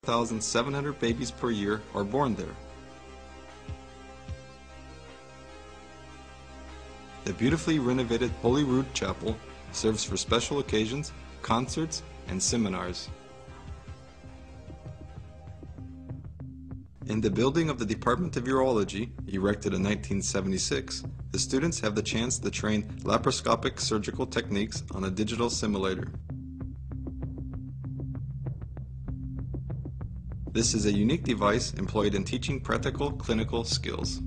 1,700 babies per year are born there. The beautifully renovated Holyrood Chapel serves for special occasions, concerts, and seminars. In the building of the Department of Urology, erected in 1976, the students have the chance to train laparoscopic surgical techniques on a digital simulator. This is a unique device employed in teaching practical clinical skills.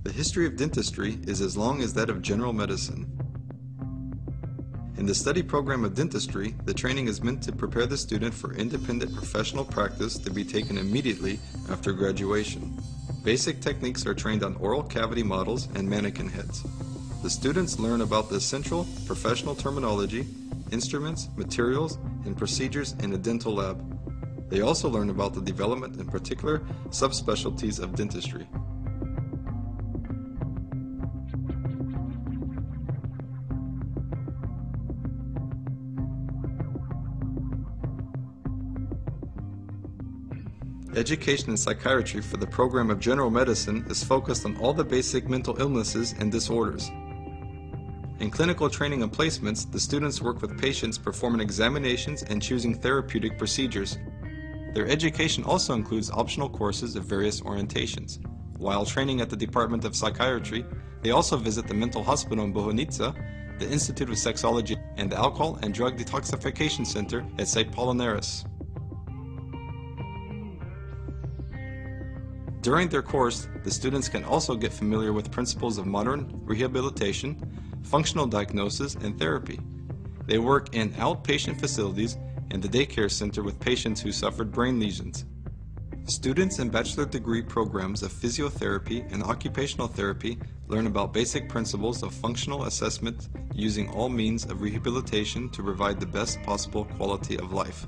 The history of dentistry is as long as that of general medicine. In the study program of dentistry, the training is meant to prepare the student for independent professional practice to be taken immediately after graduation. Basic techniques are trained on oral cavity models and mannequin heads. The students learn about the essential professional terminology, instruments, materials, and procedures in a dental lab. They also learn about the development and particular subspecialties of dentistry. Education in psychiatry for the program of general medicine is focused on all the basic mental illnesses and disorders. In clinical training and placements, the students work with patients performing examinations and choosing therapeutic procedures. Their education also includes optional courses of various orientations. While training at the Department of Psychiatry, they also visit the mental hospital in Bohunice, the Institute of Sexology, and the Alcohol and Drug Detoxification Center at St. Paulinaris. During their course, the students can also get familiar with principles of modern rehabilitation, functional diagnosis, and therapy. They work in outpatient facilities and the daycare center with patients who suffered brain lesions. Students in bachelor degree programs of physiotherapy and occupational therapy learn about basic principles of functional assessment using all means of rehabilitation to provide the best possible quality of life.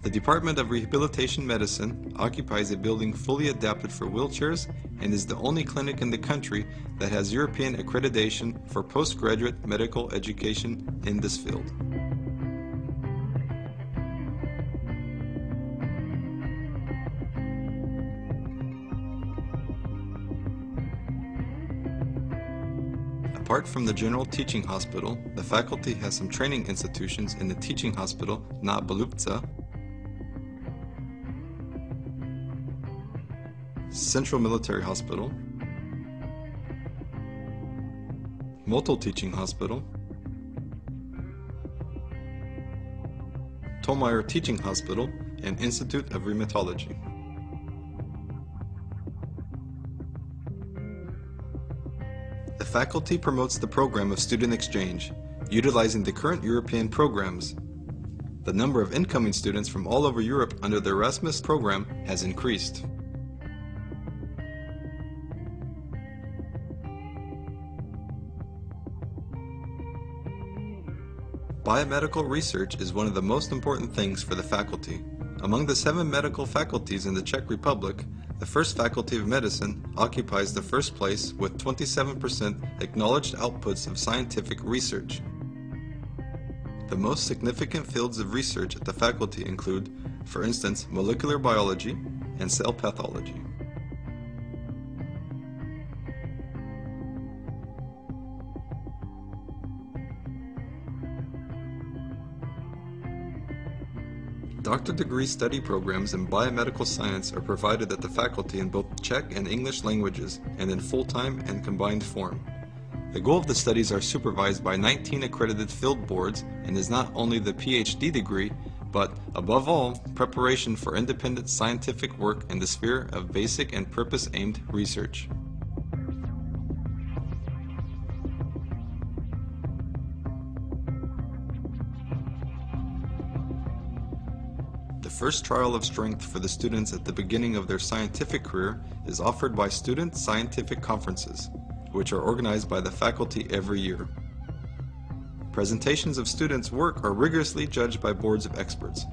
The Department of Rehabilitation Medicine occupies a building fully adapted for wheelchairs and is the only clinic in the country that has European accreditation for postgraduate medical education in this field. Apart from the General Teaching Hospital, the faculty has some training institutions in the Teaching Hospital na Bolubca, Central Military Hospital, Motol Teaching Hospital, Tolmeyer Teaching Hospital, and Institute of Rheumatology. The faculty promotes the program of student exchange, utilizing the current European programs. The number of incoming students from all over Europe under the Erasmus program has increased. Biomedical research is one of the most important things for the faculty. Among the 7 medical faculties in the Czech Republic, the first faculty of medicine occupies the first place with 27% acknowledged outputs of scientific research. The most significant fields of research at the faculty include, for instance, molecular biology and cell pathology. Doctor degree study programs in biomedical science are provided at the faculty in both Czech and English languages and in full-time and combined form. The goal of the studies are supervised by 19 accredited field boards and is not only the PhD degree, but, above all, preparation for independent scientific work in the sphere of basic and purpose-aimed research. The first trial of strength for the students at the beginning of their scientific career is offered by student scientific conferences, which are organized by the faculty every year. Presentations of students' work are rigorously judged by boards of experts.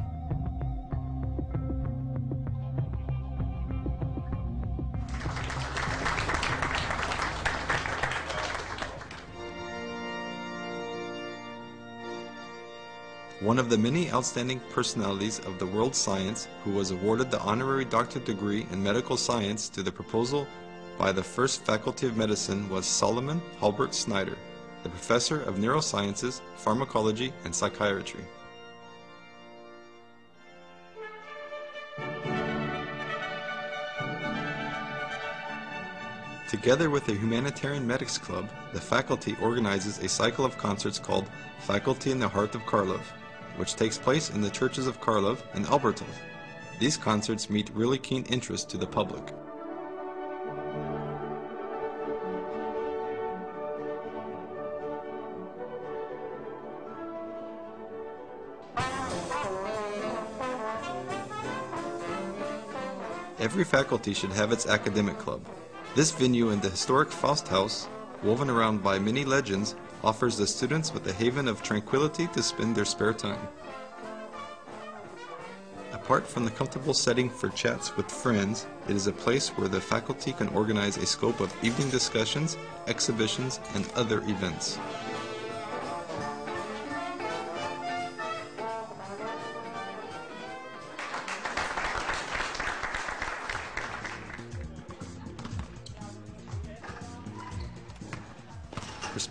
One of the many outstanding personalities of the world science who was awarded the honorary doctorate degree in medical science to the proposal by the first Faculty of Medicine was Solomon Halbert Snyder, the professor of neurosciences, pharmacology, and psychiatry. Together with the Humanitarian Medics Club, the faculty organizes a cycle of concerts called Faculty in the Heart of Karlov, which takes place in the churches of Karlov and Albertov. These concerts meet really keen interest to the public. Every faculty should have its academic club. This venue in the historic Faust House, woven around by many legends, offers the students with a haven of tranquility to spend their spare time. Apart from the comfortable setting for chats with friends, it is a place where the faculty can organize a scope of evening discussions, exhibitions, and other events.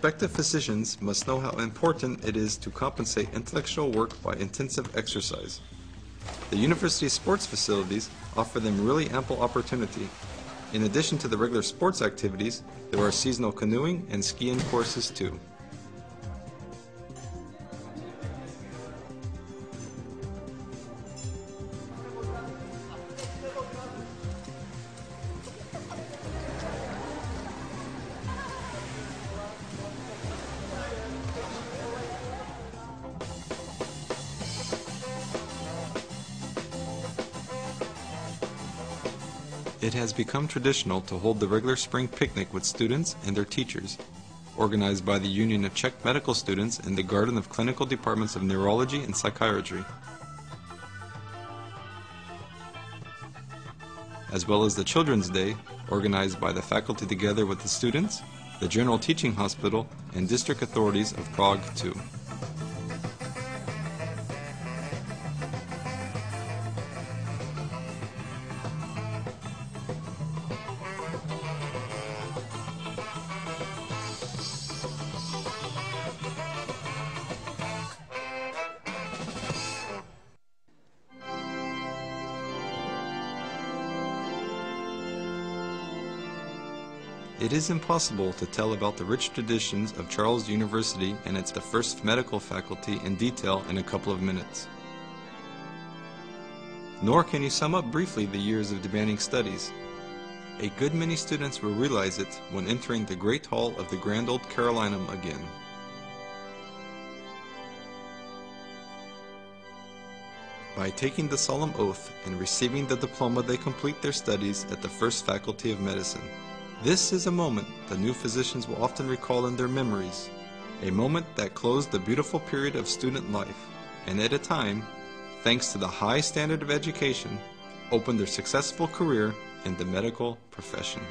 Prospective physicians must know how important it is to compensate intellectual work by intensive exercise. The university's sports facilities offer them really ample opportunity. In addition to the regular sports activities, there are seasonal canoeing and skiing courses too. It has become traditional to hold the regular spring picnic with students and their teachers, organized by the Union of Czech Medical Students in the Garden of Clinical Departments of Neurology and Psychiatry, as well as the Children's Day, organized by the faculty together with the students, the General Teaching Hospital, and district authorities of Prague too. It is impossible to tell about the rich traditions of Charles University and its first medical faculty in detail in a couple of minutes. Nor can you sum up briefly the years of demanding studies. A good many students will realize it when entering the great hall of the grand old Carolinum again. By taking the solemn oath and receiving the diploma, they complete their studies at the First Faculty of Medicine. This is a moment the new physicians will often recall in their memories, a moment that closed the beautiful period of student life, and at a time, thanks to the high standard of education, opened their successful career in the medical profession.